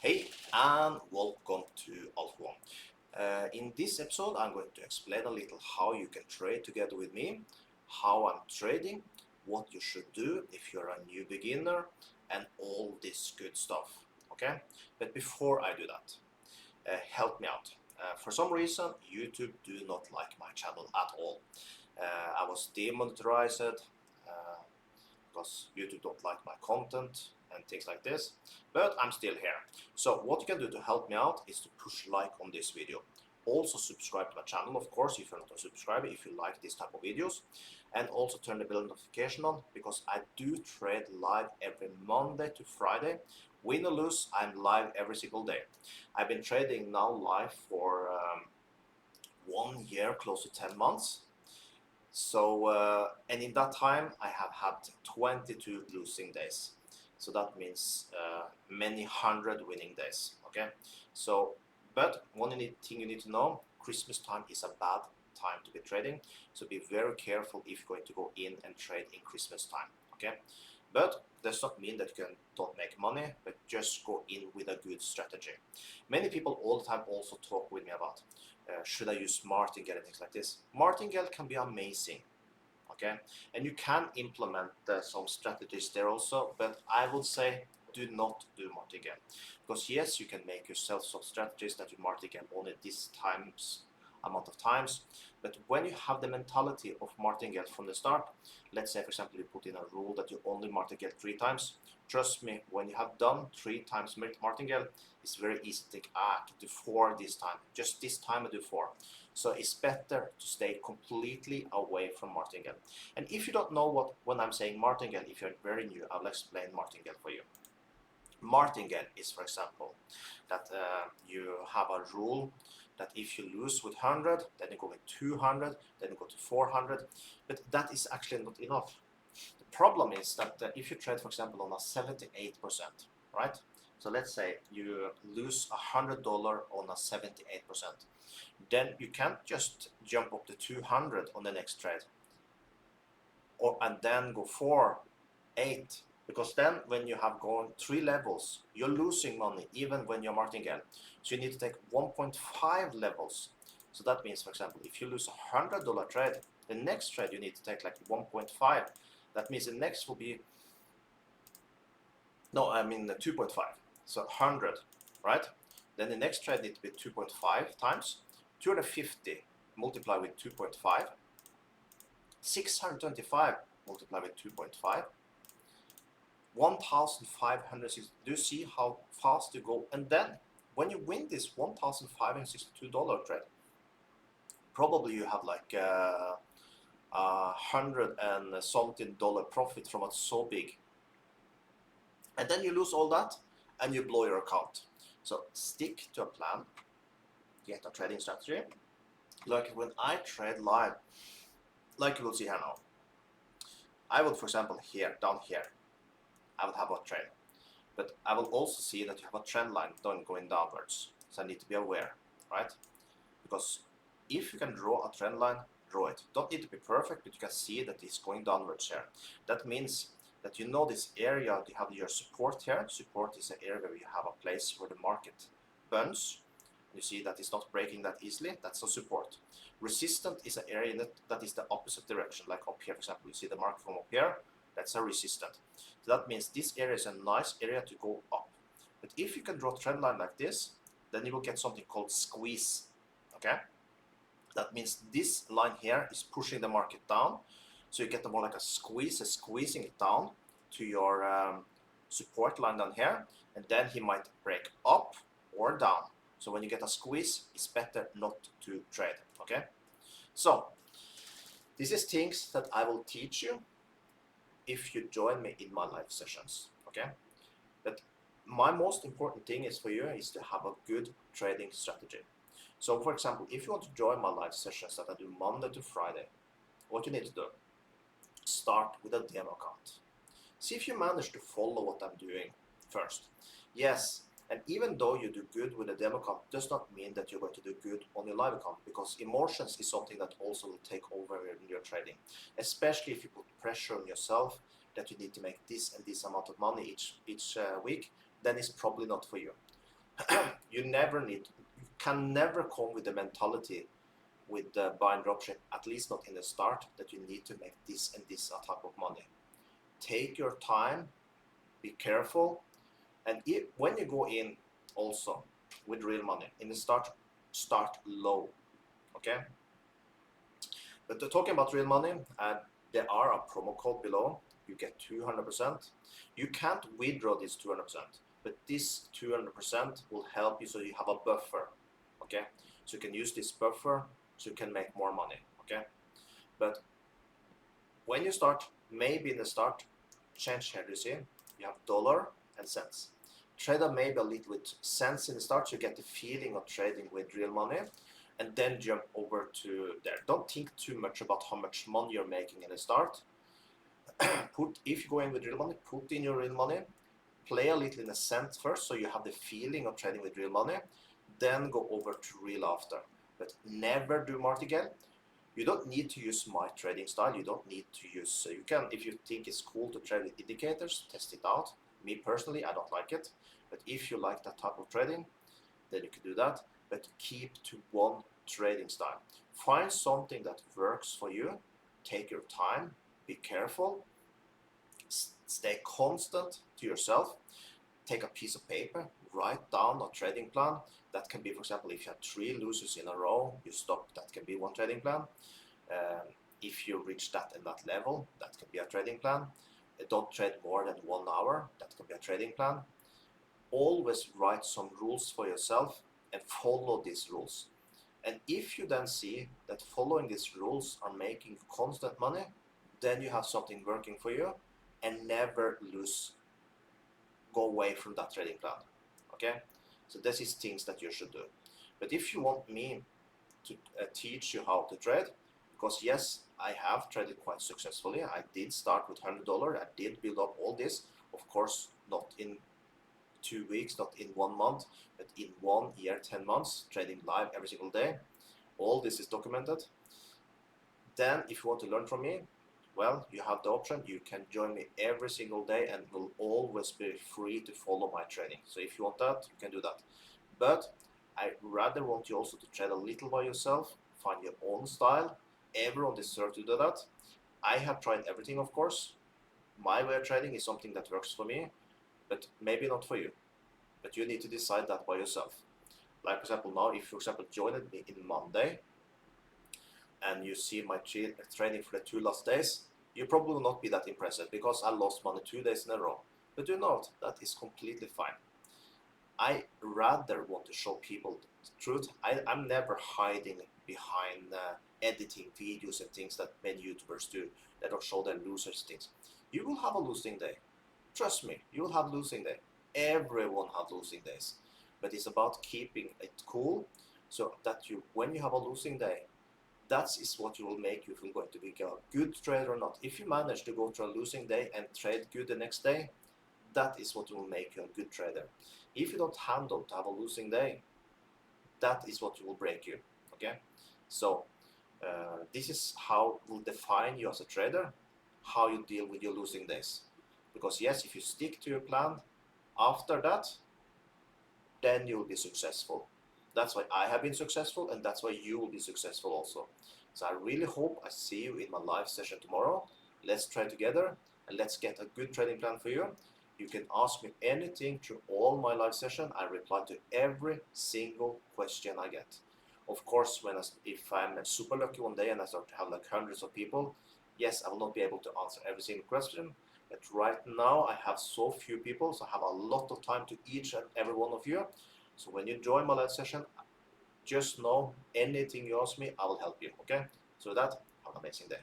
Hey and welcome to AltOne. In this episode I'm going to explain a little how you can trade together with me, how I'm trading, what you should do if you're a new beginner and all this good stuff. Okay? But before I do that, help me out. For some reason YouTube do not like my channel at all. I was demonetized because YouTube don't like my content and things like this, but I'm still here. So what you can do to help me out is to push like on this video. Also subscribe to my channel, of course, if you're not a subscriber, if you like this type of videos, and also turn the bell notification on because I do trade live every Monday to Friday. Win or lose, I'm live every single day. I've been trading now live for 1 year, close to 10 months. So, and in that time, I have had 22 losing days. So that means many hundred winning days. Okay. So, but thing you need to know: Christmas time is a bad time to be trading. So be very careful if you're going to go in and trade in Christmas time. Okay. But does not mean that you don't make money, but just go in with a good strategy. Many people all the time also talk with me about should I use martingale and things like this. Martingale can be amazing, okay, and you can implement some strategies there also, but I would say do not do martingale, because yes, you can make yourself some strategies that you martingale only this times amount of times, but when you have the mentality of martingale from the start, let's say for example you put in a rule that you only martingale 3 times, trust me, when you have done 3 times martingale, it's very easy to think, I can do 4 this time, just this time I do 4. So it's better to stay completely away from martingale. And if you don't know what when I'm saying martingale, if you're very new, I'll explain martingale for you. Martingale is, for example, that you have a rule that if you lose with 100, then you go with 200, then you go to 400, but that is actually not enough. The problem is that if you trade, for example, on a 78%, right? So let's say you lose $100 on a 78%. Then you can't just jump up to 200 on the next trade, and then go 4, 8, because then when you have gone 3 levels, you're losing money even when you're martingale. So you need to take 1.5 levels. So that means, for example, if you lose $100 trade, the next trade you need to take like 1.5. That means the next will be, no, I mean 2.5. So 100, right? Then the next trade needs to be 2.5 times 250 multiplied with 2.5, 625 multiplied with 2.5, 1,560. Do you see how fast you go? And then when you win this $1,562 trade, probably you have like 100 and something dollar profit from it, so big. And then you lose all that and you blow your account. So stick to a plan, get a trading strategy. Like when I trade live, like you will see here now, I would, for example, here, down here, I would have a trade. But I will also see that you have a trend line going downwards. So I need to be aware, right? Because if you can draw a trend line, draw it. Don't need to be perfect, but you can see that it's going downwards here. That means that you know this area, you have your support here. Support is an area where you have a place where the market bends. You see that it's not breaking that easily. That's a support. Resistant is an area that is the opposite direction. Like up here, for example, you see the mark from up here. That's a resistant. So that means this area is a nice area to go up. But if you can draw a trend line like this, then you will get something called squeeze. Okay? That means this line here is pushing the market down. So you get more like a squeeze, squeezing it down to your support line down here. And then he might break up or down. So when you get a squeeze, it's better not to trade. Okay? So this is things that I will teach you if you join me in my live sessions. Okay? But my most important thing is for you is to have a good trading strategy. So for example, if you want to join my live sessions that I do Monday to Friday, what you need to do, start with a demo account. See if you manage to follow what I'm doing first. Yes, and even though you do good with a demo account, does not mean that you're going to do good on your live account, because emotions is something that also will take over in your trading, especially if you put pressure on yourself that you need to make this and this amount of money each week, then it's probably not for you. You can never come with the mentality with the buy and dropship, at least not in the start, that you need to make this and this type of money. Take your time, be careful, and when you go in also with real money, in the start low, okay? But talking about real money, there are a promo code below. You get 200%. You can't withdraw this 200%, but this 200% will help you so you have a buffer, okay? So you can use this buffer so you can make more money, okay? But when you start, maybe in the start, change here, you see, you have dollar and cents. Trade up maybe a little with cents in the start so you get the feeling of trading with real money, and then jump over to there. Don't think too much about how much money you're making in the start. If you go in with real money, put in your real money, play a little in a cent first so you have the feeling of trading with real money, then go over to real after. But never do martingale. You don't need to use my trading style. You don't need to use, you can, if you think it's cool to trade with indicators, test it out. Me personally, I don't like it. But if you like that type of trading, then you can do that. But keep to one trading style. Find something that works for you. Take your time. Be careful. Stay constant to yourself. Take a piece of paper, write down a trading plan. That can be, for example, if you have 3 losers in a row, you stop, that can be one trading plan. If you reach that and that level, that can be a trading plan. Don't trade more than 1 hour, that can be a trading plan. Always write some rules for yourself and follow these rules. And if you then see that following these rules are making constant money, then you have something working for you, and never go away from that trading plan, okay? So this is things that you should do. But if you want me to teach you how to trade, because yes, I have traded quite successfully. I did start with $100. I did build up all this, of course, not in 2 weeks, not in 1 month, but in 1 year, 10 months, trading live every single day. All this is documented. Then if you want to learn from me, well, you have the option. You can join me every single day and will always be free to follow my training. So if you want that, you can do that. But I rather want you also to trade a little by yourself, find your own style. Everyone deserves to do that. I have tried everything, of course. My way of trading is something that works for me, but maybe not for you. But you need to decide that by yourself. Like, for example, now, if you, for example, joined me in Monday, and you see my trading for the 2 last days, you probably will not be that impressed because I lost money 2 days in a row. But do note, that is completely fine. I rather want to show people the truth. I'm never hiding behind editing videos and things that many YouTubers do that don't show their losers things. You will have a losing day. Trust me, you will have losing day. Everyone has losing days. But it's about keeping it cool so that when you have a losing day, that is what you will make you if you're going to be a good trader or not. If you manage to go through a losing day and trade good the next day, that is what will make you a good trader. If you don't handle to have a losing day, that is what will break you, okay? So this is how will define you as a trader, how you deal with your losing days. Because yes, if you stick to your plan, after that, then you'll be successful. That's why I have been successful, and that's why you will be successful also. So I really hope I see you in my live session tomorrow. Let's try together, and let's get a good trading plan for you. You can ask me anything through all my live session. I reply to every single question I get. Of course, if I'm super lucky one day and I start to have like hundreds of people, yes, I will not be able to answer every single question. But right now I have so few people, so I have a lot of time to each and every one of you. So when you join my live session, just know anything you ask me, I will help you, okay? So with that, have an amazing day.